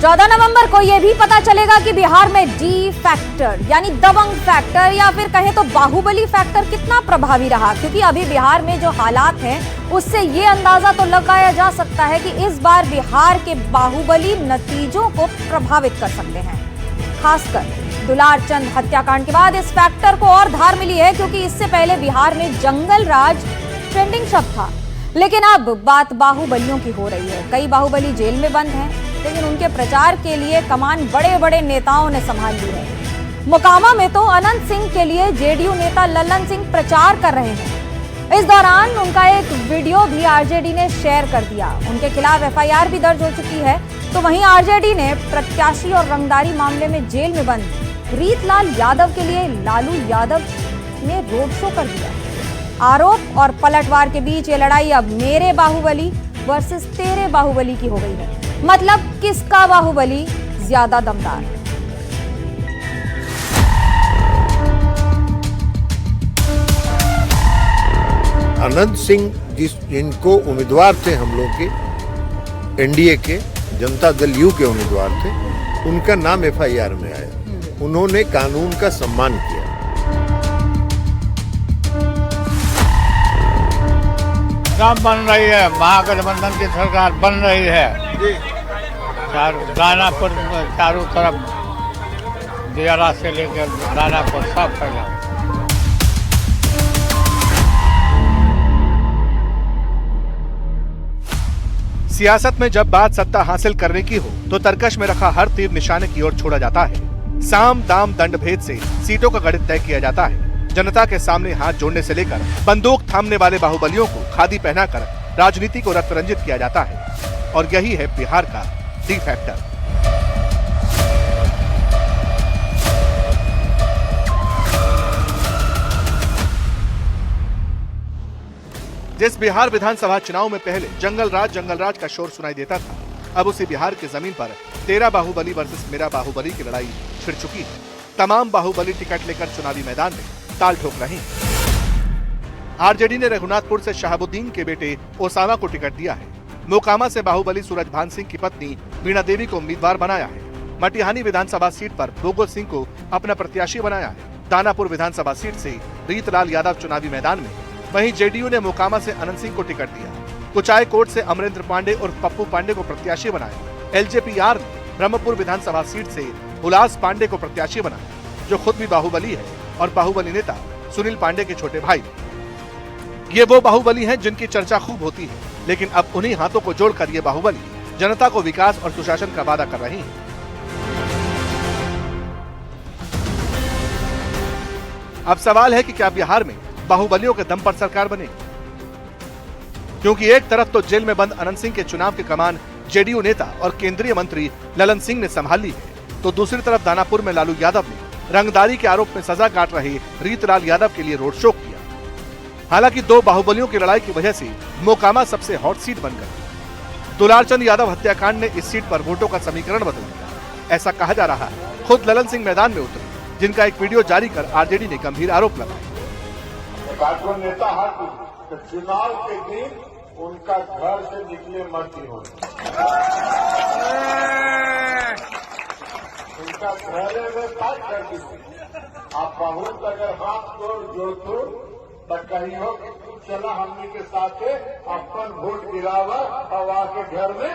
14 नवंबर को यह भी पता चलेगा कि बिहार में डी फैक्टर यानी दबंग फैक्टर या फिर कहें तो बाहुबली फैक्टर कितना प्रभावी रहा, क्योंकि अभी बिहार में जो हालात हैं उससे ये अंदाजा तो लगाया जा सकता है कि इस बार बिहार के बाहुबली नतीजों को प्रभावित कर सकते हैं। खासकर दुलारचंद हत्याकांड के बाद इस फैक्टर को और धार मिली है, क्योंकि इससे पहले बिहार में जंगल राज ट्रेंडिंग शब्द था, लेकिन अब बात बाहुबलियों की हो रही है। कई बाहुबली जेल में बंद हैं, लेकिन उनके प्रचार के लिए कमान बड़े बड़े नेताओं ने संभाल ली है। मोकामा में तो अनंत सिंह के लिए जेडीयू नेता ललन सिंह प्रचार कर रहे हैं। इस दौरान उनका एक वीडियो भी आरजेडी ने शेयर कर दिया। उनके खिलाफ एफआईआर भी दर्ज हो चुकी है। तो वहीं आरजेडी ने प्रत्याशी और रंगदारी मामले में जेल में बंद रीतलाल यादव के लिए लालू यादव ने रोड शो कर दिया। आरोप और पलटवार के बीच ये लड़ाई अब मेरे बाहुबली वर्सेस तेरे बाहुबली की हो गई है। मतलब किसका बाहुबली ज्यादा दमदार। अनंत सिंह जिनको उम्मीदवार थे हम लोग के एनडीए के जनता दल यू के उम्मीदवार थे, उनका नाम एफआईआर में आया। उन्होंने कानून का सम्मान किया। सब बन रही है, महागठबंधन की सरकार बन रही है। दानापुर चारों तरफ दियारा से लेकर दानापुर सब फैला। सियासत में जब बात सत्ता हासिल करने की हो तो तरकश में रखा हर तीर निशाने की ओर छोड़ा जाता है। साम दाम दंड भेद से सीटों का गणित तय किया जाता है। जनता के सामने हाथ जोड़ने से लेकर बंदूक थामने वाले बाहुबलियों को खादी पहनाकर राजनीति को रक्त रंजित किया जाता है। और यही है बिहार का डी फैक्टर। जिस बिहार विधानसभा चुनाव में पहले जंगल राज का शोर सुनाई देता था, अब उसी बिहार की जमीन पर तेरा बाहुबली वर्सेस मेरा बाहुबली की लड़ाई छिड़ चुकी है। तमाम बाहुबली टिकट लेकर चुनावी मैदान में ताल ठोक रही हैं। आरजेडी ने रघुनाथपुर से शहाबुद्दीन के बेटे ओसामा को टिकट दिया है। मोकामा से बाहुबली सूरजभान सिंह की पत्नी वीणा देवी को उम्मीदवार बनाया है। मटिहानी विधानसभा सीट पर भोगो सिंह को अपना प्रत्याशी बनाया है। दानापुर विधानसभा सीट से रीतलाल यादव चुनावी मैदान में। वहीं जेडीयू ने मोकामा से अनंत सिंह को टिकट दिया। कुचाई कोट से अमरेंद्र पांडे और पप्पू पांडे को प्रत्याशी बनाया। एलजेपीआर ने ब्रह्मपुर विधानसभा सीट से उल्लास पांडे को प्रत्याशी बनाया, जो खुद भी बाहुबली है और बाहुबली नेता सुनील पांडे के छोटे भाई। ये वो बाहुबली हैं जिनकी चर्चा खूब होती है, लेकिन अब उन्हीं हाथों को जोड़कर ये बाहुबली जनता को विकास और सुशासन का वादा कर रही हैं। अब सवाल है कि क्या बिहार में बाहुबलियों के दम पर सरकार बनेगी? क्योंकि एक तरफ तो जेल में बंद अनंत सिंह के चुनाव की कमान जेडीयू नेता और केंद्रीय मंत्री ललन सिंह ने संभाली है, तो दूसरी तरफ दानापुर में लालू यादव ने रंगदारी के आरोप में सजा काट रहे रीतलाल यादव के लिए रोड शो किया। हालांकि दो बाहुबलियों की लड़ाई की वजह से मोकामा सबसे हॉट सीट बन गई। दुलारचंद यादव हत्याकांड ने इस सीट पर वोटों का समीकरण बदल दिया, ऐसा कहा जा रहा है। खुद ललन सिंह मैदान में उतरे, जिनका एक वीडियो जारी कर आरजेडी ने गंभीर आरोप लगाया। नेता तो चुनाव के दिन उनका घर से निकले मत ही हो, उनका घरे में बात कर दीजिए। आप बहुत अगर हाथ जोड़ तो कही हो कि तू चला हमने के साथ अपन वोट गिरावा और आके घर में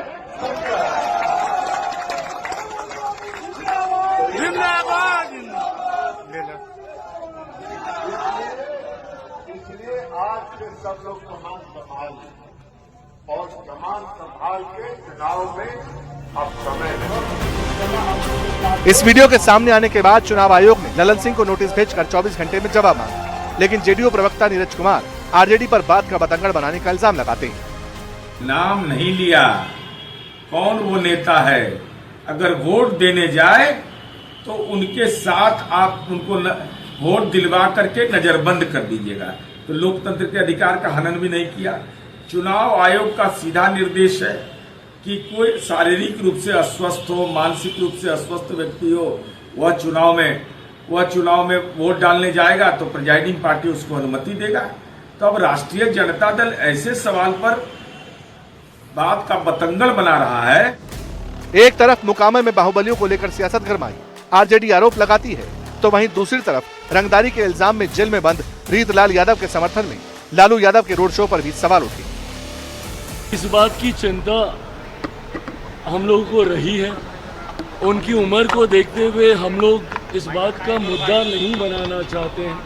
इसलिए आज के सब लोग कमान संभाल और कमान संभाल के चुनाव में अब समय है। इस वीडियो के सामने आने के बाद चुनाव आयोग ने ललन सिंह को नोटिस भेजकर 24 घंटे में जवाब मांगा, लेकिन जेडीयू प्रवक्ता नीरज कुमार आरजेडी पर बात का बतंगड़ बनाने का इल्जाम लगाते हैं। नाम नहीं लिया, कौन वो नेता है, अगर वोट देने जाए तो उनके साथ आप उनको वोट दिलवा करके नजरबंद कर दीजिएगा। तो लोकतंत्र के अधिकार का हनन भी नहीं किया। चुनाव आयोग का सीधा निर्देश है कि कोई शारीरिक रूप से अस्वस्थ हो, मानसिक रूप से अस्वस्थ व्यक्ति हो, वह चुनाव में वोट डालने जाएगा तो प्रिजाइडिंग पार्टी उसको अनुमति देगा। तो अब राष्ट्रीय जनता दल ऐसे सवाल पर बात का बतंगड़ बना रहा है। एक तरफ मुकामा में बाहुबलियों को लेकर सियासत गरमाई, आरजेडी आरोप लगाती है, तो वहीं दूसरी तरफ रंगदारी के इल्जाम में जेल में बंद रीतलाल यादव के समर्थन में लालू यादव के रोड शो पर भी सवाल उठे। इस बात की चिंता हम लोगों को रही है। उनकी उम्र को देखते हुए हम लोग इस बात का मुद्दा नहीं बनाना चाहते हैं,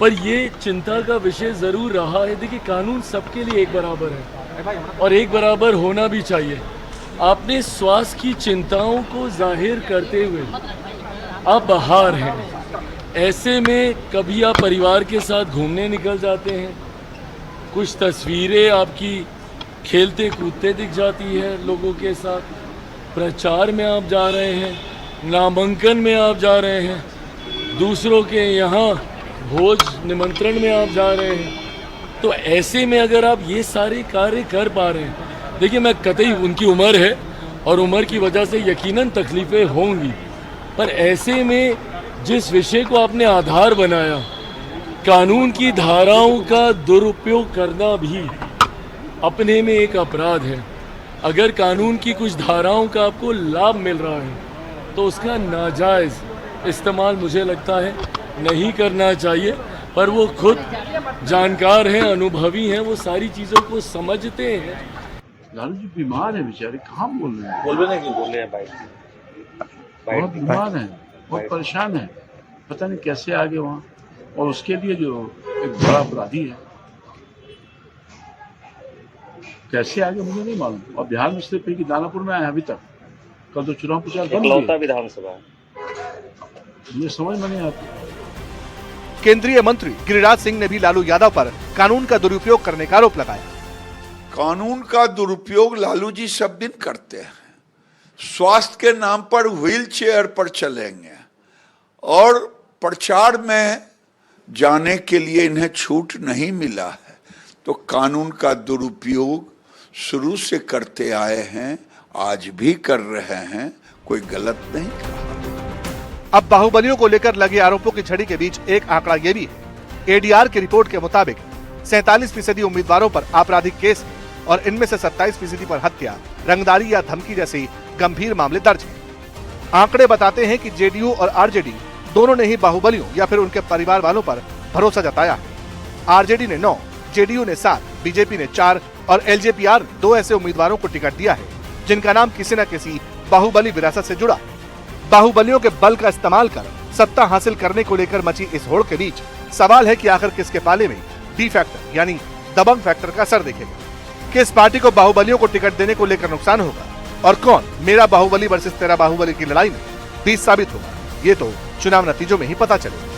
पर ये चिंता का विषय जरूर रहा है। देखिए, कानून सबके लिए एक बराबर है और एक बराबर होना भी चाहिए। आपने स्वास्थ्य की चिंताओं को जाहिर करते हुए आप बाहर हैं, ऐसे में कभी आप परिवार के साथ घूमने निकल जाते हैं, कुछ तस्वीरें आपकी खेलते कूदते दिख जाती है लोगों के साथ, प्रचार में आप जा रहे हैं, नामांकन में आप जा रहे हैं, दूसरों के यहाँ भोज निमंत्रण में आप जा रहे हैं, तो ऐसे में अगर आप ये सारे कार्य कर पा रहे हैं, देखिए मैं कतई, उनकी उम्र है और उम्र की वजह से यकीनन तकलीफ़ें होंगी, पर ऐसे में जिस विषय को आपने आधार बनाया, कानून की धाराओं का दुरुपयोग करना भी अपने में एक अपराध है। अगर कानून की कुछ धाराओं का आपको लाभ मिल रहा है तो उसका नाजायज़ इस्तेमाल मुझे लगता है नहीं करना चाहिए, पर वो खुद जानकार हैं, अनुभवी हैं, वो सारी चीज़ों को समझते हैं। लालू जी बीमार है बेचारे, कहाँ बोल रहे हैं? बोल रहे हैं भाई, बहुत बीमार हैं, बहुत परेशान हैं, पता नहीं कैसे आ गए वहाँ, और उसके लिए जो एक बड़ा अपराधी है कैसे आगे मुझे नहीं मालूम। और बिहार में सिर्फ कि दानापुर में आया अभी तक, कल तो चुनाव प्रचार बंद हो गया, विधानसभा मुझे समझ में नहीं आती। केंद्रीय मंत्री गिरिराज सिंह ने भी लालू यादव पर कानून का दुरुपयोग करने का आरोप लगाया। कानून का दुरुपयोग लालू जी सब दिन करते हैं। स्वास्थ्य के नाम पर व्हील चेयर पर चलेंगे और प्रचार में जाने के लिए इन्हें छूट नहीं मिला है, तो कानून का दुरुपयोग शुरू से करते आए हैं, आज भी कर रहे हैं, कोई गलत नहीं कहा। अब बाहुबलियों को लेकर लगे आरोपों की झड़ी के बीच एक आंकड़ा ये भी है। एडीआर की रिपोर्ट के मुताबिक 47% उम्मीदवारों पर आपराधिक केस और इनमें से 27% पर हत्या, रंगदारी या धमकी जैसे गंभीर मामले दर्ज हैं। आंकड़े बताते हैं कि जेडीयू और आरजेडी दोनों ने ही बाहुबलियों या फिर उनके परिवार वालों पर भरोसा जताया है। आरजेडी ने 9, जेडीयू ने 7, बीजेपी ने 4 और एलजेपीआर 2 ऐसे उम्मीदवारों को टिकट दिया है जिनका नाम किसी न किसी बाहुबली विरासत से जुड़ा। बाहुबलियों के बल का इस्तेमाल कर सत्ता हासिल करने को लेकर मची इस होड़ के बीच सवाल है कि आखिर किसके पाले में डी फैक्टर यानी दबंग फैक्टर का असर दिखेगा। किस पार्टी को बाहुबलियों को टिकट देने को लेकर नुकसान होगा और कौन मेरा बाहुबली वर्सेस तेरा बाहुबली की लड़ाई में बीच साबित होगा, ये तो चुनाव नतीजों में ही पता चलेगा।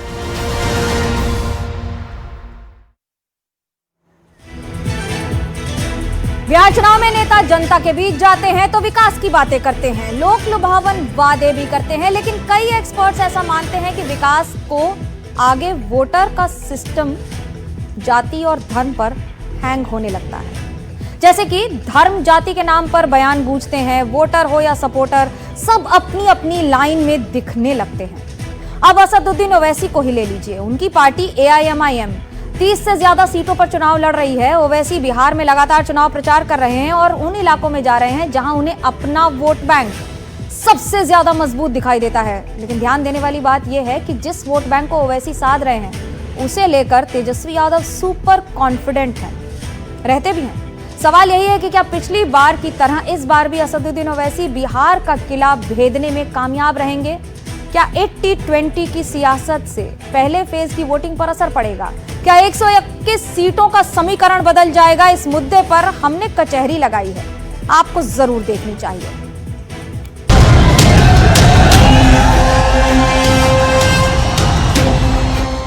बिहार चुनाव में नेता जनता के बीच जाते हैं तो विकास की बातें करते हैं, लोक लुभावन वादे भी करते हैं, लेकिन कई एक्सपर्ट्स ऐसा मानते हैं कि विकास को आगे वोटर का सिस्टम जाति और धर्म पर हैंग होने लगता है। जैसे कि धर्म जाति के नाम पर बयान गूंजते हैं, वोटर हो या सपोर्टर सब अपनी अपनी लाइन में दिखने लगते हैं। अब असदुद्दीन ओवैसी को ही ले लीजिए, उनकी पार्टी AIMIM 30 से ज्यादा सीटों पर चुनाव लड़ रही है। ओवैसी बिहार में लगातार चुनाव प्रचार कर रहे हैं और उन इलाकों में जा रहे हैं जहां उन्हें अपना वोट बैंक सबसे ज्यादा मजबूत दिखाई देता है। लेकिन ध्यान देने वाली बात यह है कि जिस वोट बैंक को ओवैसी साध रहे हैं उसे लेकर तेजस्वी यादव सुपर कॉन्फिडेंट हैं, रहते भी हैं। सवाल यही है कि क्या पिछली बार की तरह इस बार भी असदुद्दीन ओवैसी बिहार का किला भेदने में कामयाब रहेंगे? क्या 80-20 की सियासत से पहले फेज की वोटिंग पर असर पड़ेगा? क्या 121 सीटों का समीकरण बदल जाएगा? इस मुद्दे पर हमने कचहरी लगाई है, आपको जरूर देखनी चाहिए।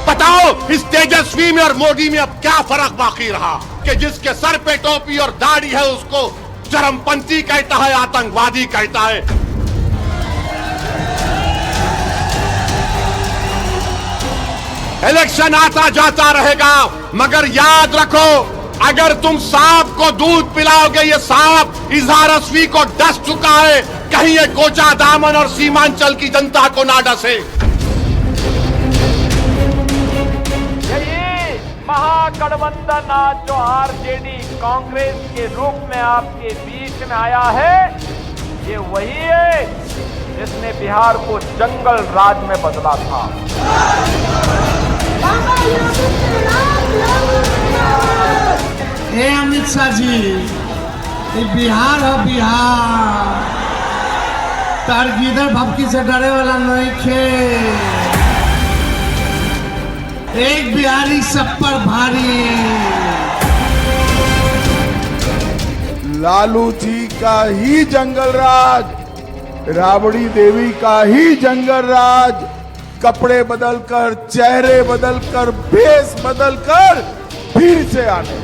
बताओ इस तेजस्वी में और मोदी में अब क्या फर्क बाकी रहा कि जिसके सर पे टोपी और दाढ़ी है उसको चरमपंथी कहता है, आतंकवादी कहता है। इलेक्शन आता जाता रहेगा, मगर याद रखो अगर तुम सांप को दूध पिलाओगे, ये सांप इजहार-अस्वी को डस चुका है, कहीं ये कोचा दामन और सीमांचल की जनता को ना डसे। यही महागठबंधन आज जो आरजेडी कांग्रेस के रूप में आपके बीच में आया है, ये वही है जिसने बिहार को जंगल राज में बदला था। अमित शाह जी, ये बिहार है बिहार, तार गिदर भपकी से डरे वाला नहीं खे। एक बिहारी सब पर भारी। लालू जी का ही जंगल राज, राबड़ी देवी का ही जंगल राज, कपड़े बदलकर, चेहरे बदलकर, भेष बदलकर फिर से आने।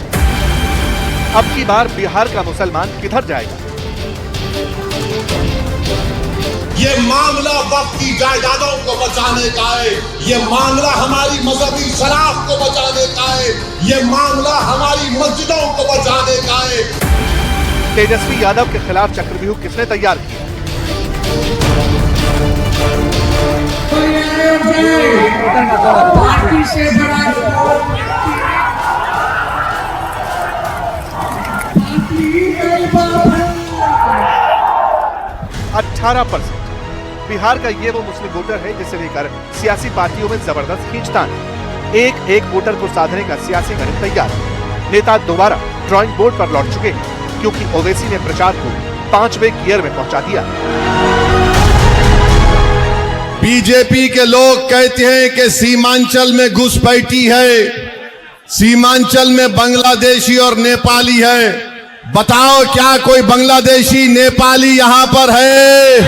अब की बार बिहार का मुसलमान किधर जाएगा? ये मामला वक्त की जायदादों को बचाने का है, ये मामला हमारी मजहबी शराफ को बचाने का है, ये मामला हमारी मस्जिदों को बचाने का है। तेजस्वी यादव के खिलाफ चक्रव्यूह किसने तैयार किया? पार्टी से बड़ा 18%। बिहार का ये वो मुस्लिम वोटर है जिसे लेकर सियासी पार्टियों में जबरदस्त खींचतान है। एक एक वोटर को साधने का सियासी गणित तैयार है। नेता दोबारा ड्राइंग बोर्ड पर लौट चुके हैं क्योंकि ओवैसी ने प्रचार को 5वें गियर में पहुंचा दिया। बीजेपी के लोग कहते हैं कि सीमांचल में घुसपैठी है, सीमांचल में बांग्लादेशी और नेपाली है। बताओ क्या कोई बांग्लादेशी नेपाली यहां पर है?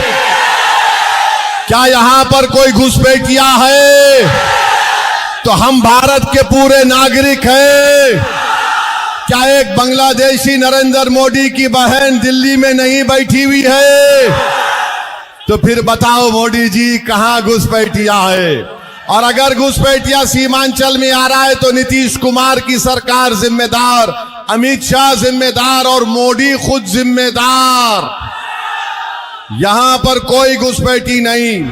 क्या यहां पर कोई घुसपैठिया है? तो हम भारत के पूरे नागरिक हैं। क्या एक बांग्लादेशी नरेंद्र मोदी की बहन दिल्ली में नहीं बैठी हुई है? तो फिर बताओ मोदी जी कहां घुसपैठिया है? और अगर घुसपैठिया सीमांचल में आ रहा है तो नीतीश कुमार की सरकार जिम्मेदार, अमित शाह जिम्मेदार और मोदी खुद जिम्मेदार। यहां पर कोई घुसपैठी नहीं।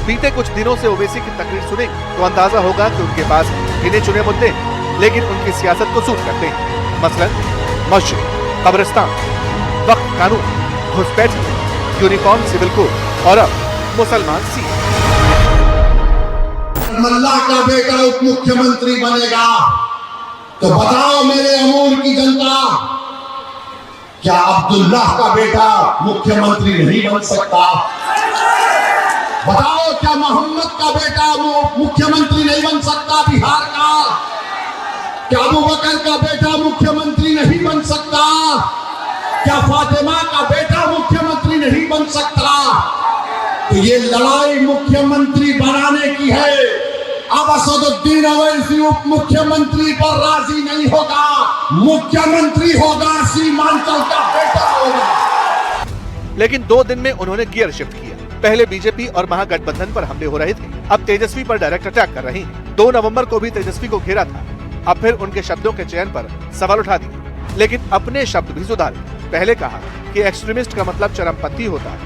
बीते कुछ दिनों से ओवैसी की तकरीर सुनेंगे तो अंदाजा होगा कि उनके पास गिने चुने मुद्दे हैं, लेकिन उनकी सियासत को सूट करते हैं। मसलन मस्जिद, कब्रिस्तान, वक्फ कानून, घुसपैठ, यूनिफॉर्म सिविल कोड और अब मुसलमान सीट। मल्ला का बेटा उप मुख्यमंत्री बनेगा तो बताओ मेरे अमूल की जनता, क्या अब्दुल्लाह का बेटा मुख्यमंत्री नहीं बन सकता? बताओ क्या मोहम्मद का बेटा मुख्यमंत्री नहीं बन सकता बिहार का? क्या अबू बकर का बेटा मुख्यमंत्री नहीं बन सकता? क्या फातिमा का बेटा मुख्यमंत्री नहीं बन सकता? तो ये लड़ाई मुख्यमंत्री बनाने की है। अब असदुद्दीन ओवैसी उप मुख्यमंत्री पर राजी नहीं होगा, मुख्यमंत्री होगा सीमांचल का बेटा होगा। लेकिन 2 दिन में उन्होंने गियर शिफ्ट किया। पहले बीजेपी और महागठबंधन पर हमले हो रहे थे, अब तेजस्वी पर डायरेक्ट अटैक कर रहे हैं। 2 नवंबर को भी तेजस्वी को घेरा था, अब फिर उनके शब्दों के चयन पर सवाल उठा दिए, लेकिन अपने शब्द भी सुधारे। पहले कहा कि एक्सट्रीमिस्ट का मतलब चरमपंथी होता है,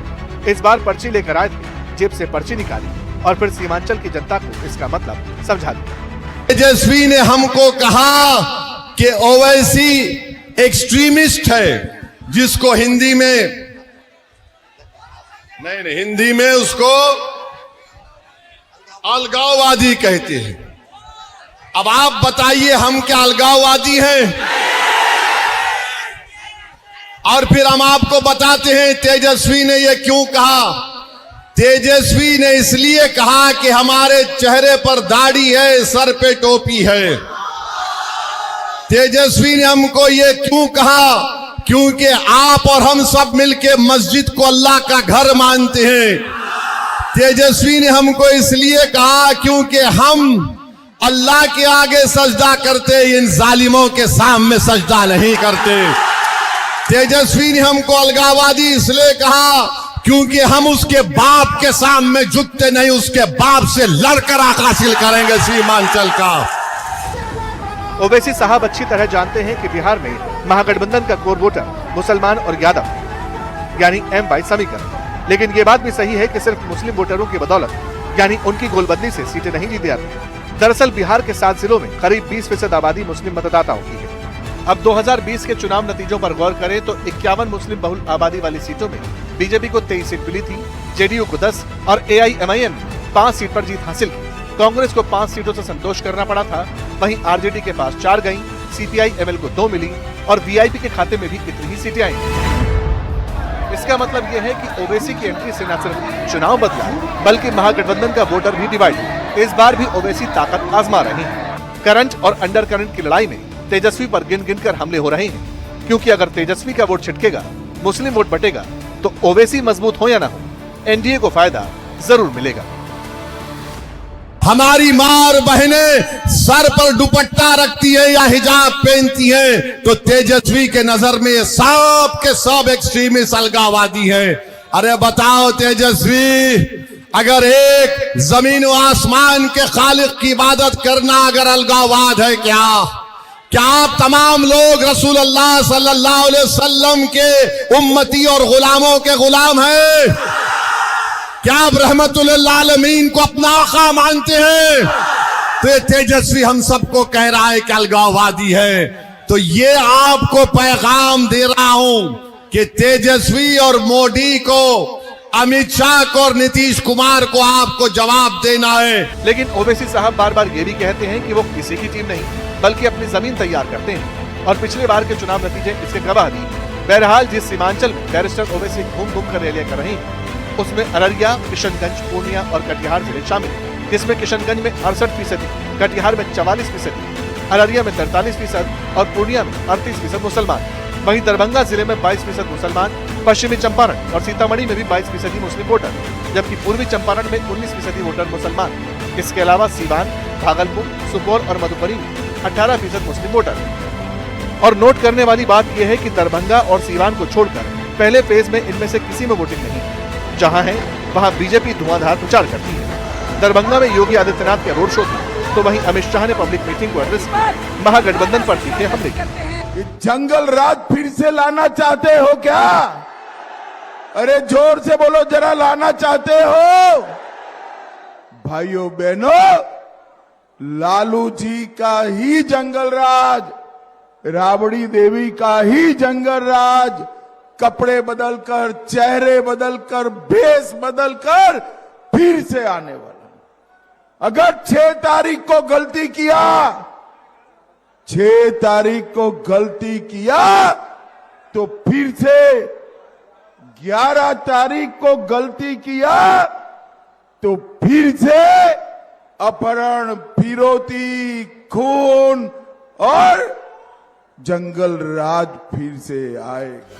इस बार पर्ची लेकर आए थे, जेब से पर्ची निकाली और फिर सीमांचल की जनता को इसका मतलब समझा दिया। तेजस्वी ने हमको कहा कि ओवैसी एक्सट्रीमिस्ट है, जिसको हिंदी में नहीं हिंदी में उसको अलगाववादी कहते हैं। अब आप बताइए हम क्या अलगाववादी हैं? और फिर हम आपको बताते हैं तेजस्वी ने ये क्यों कहा। तेजस्वी ने इसलिए कहा कि हमारे चेहरे पर दाढ़ी है, सर पे टोपी है। तेजस्वी ने हमको ये क्यों कहा? क्योंकि आप और हम सब मिलके मस्जिद को अल्लाह का घर मानते हैं। तेजस्वी ने हमको इसलिए कहा क्योंकि हम अल्लाह के आगे सजदा करते, इन जालिमों के सामने सजदा नहीं करते। तेजस्वी ने हमको अलगाववादी इसलिए कहा क्योंकि हम उसके बाप के सामने झुकते नहीं, उसके बाप से लड़कर हासिल करेंगे सीमांचल का। ओवैसी साहब अच्छी तरह जानते हैं कि बिहार में महागठबंधन का कोर वोटर मुसलमान और यादव यानी M-Y समीकरण। लेकिन ये बात भी सही है कि सिर्फ मुस्लिम वोटरों की बदौलत यानी उनकी गोलबंदी से सीटें नहीं जीती जाती। दरअसल बिहार के 7 जिलों में करीब 20% आबादी मुस्लिम मतदाताओं की है। अब 2020 के चुनाव नतीजों पर गौर करें तो 51 मुस्लिम बहुल आबादी वाली सीटों में बीजेपी को 23 सीट मिली थी, जेडीयू को 10 और एआईएमआईएम 5 सीट पर जीत हासिल की। कांग्रेस को 5 सीटों से संतोष करना पड़ा था, वहीं आरजेडी के पास 4 गईं, सीपीआई-एमएल को 2 मिली और वीआईपी के खाते में भी इतनी ही सीटें आई। इसका मतलब यह है कि ओवैसी की एंट्री से न सिर्फ चुनाव बदला बल्कि महागठबंधन का वोटर भी डिवाइड हुआ। इस बार भी ओवैसी ताकत आजमा रहे हैं। करंट और अंडर करंट की लड़ाई में तेजस्वी पर गिन गिन कर हमले हो रहे हैं, क्योंकि अगर तेजस्वी का वोट छिटकेगा, मुस्लिम वोट बटेगा, तो ओवैसी मजबूत हो या ना हो, एनडीए को फायदा जरूर मिलेगा। हमारी मार बहनें सर पर दुपट्टा रखती है या हिजाब पहनती है तो तेजस्वी के नजर में सब के सब एक्सट्रीमिस्ट अलगाववादी है। अरे बताओ तेजस्वी, अगर एक जमीन व आसमान के खालिक की इबादत करना अगर अलगाववाद है क्या आप तमाम लोग रसूल अल्लाह सल्लल्लाहु अलैहि वसल्लम के उम्मती और गुलामों के गुलाम हैं? क्या आप रहमतुल आलमीन को अपना आका मानते हैं? तो ये तेजस्वी हम सबको कह रहा है कि अलगाववादी है। तो ये आपको पैगाम दे रहा हूं कि तेजस्वी और मोदी को, अमित शाह को और नीतीश कुमार को आपको जवाब देना है। लेकिन ओवैसी साहब बार बार ये भी कहते हैं कि वो किसी की टीम नहीं बल्कि अपनी जमीन तैयार करते हैं और पिछले बार के चुनाव नतीजे इसके गवाह दी। बहरहाल जिस सीमांचल में बैरिस्टर ओवैसी घूम घूम कर रैलियां कर रहे हैं उसमें अररिया, किशनगंज, पूर्णिया और कटिहार जिले शामिल, जिसमें किशनगंज में 68%, कटिहार में 44%, अररिया में 43% और पूर्णिया में 38% मुसलमान। वहीं दरभंगा जिले में 22% मुसलमान, पश्चिमी चंपारण और सीतामढ़ी में भी 22% मुस्लिम वोटर, जबकि पूर्वी चंपारण में 19% वोटर मुसलमान। इसके अलावा सीवान, भागलपुर, सुपौल और मधुबनी में 18% मुस्लिम वोटर। और नोट करने वाली बात यह है कि दरभंगा और सीवान को छोड़कर पहले फेज में इनमें से किसी में वोटिंग नहीं। जहां है वहां बीजेपी धुआंधार प्रचार करती है। दरभंगा में योगी आदित्यनाथ के रोड शो थी, तो वहीं अमित शाह ने पब्लिक मीटिंग को एड्रेस किया। महागठबंधन पर तीखे हमले किए। जंगल राज फिर से लाना चाहते हो क्या? अरे जोर से बोलो जरा, लाना चाहते हो? भाइयों बहनों, लालू जी का ही जंगल राज, राबड़ी देवी का ही जंगल राज, कपड़े बदलकर, चेहरे बदलकर, भेष बदलकर फिर से आने वाला। अगर 6 तारीख को गलती किया, 6 तारीख को गलती किया तो फिर से 11 तारीख को गलती किया तो फिर से अपहरण, फिरौती, खून और जंगल राज फिर से आएगा।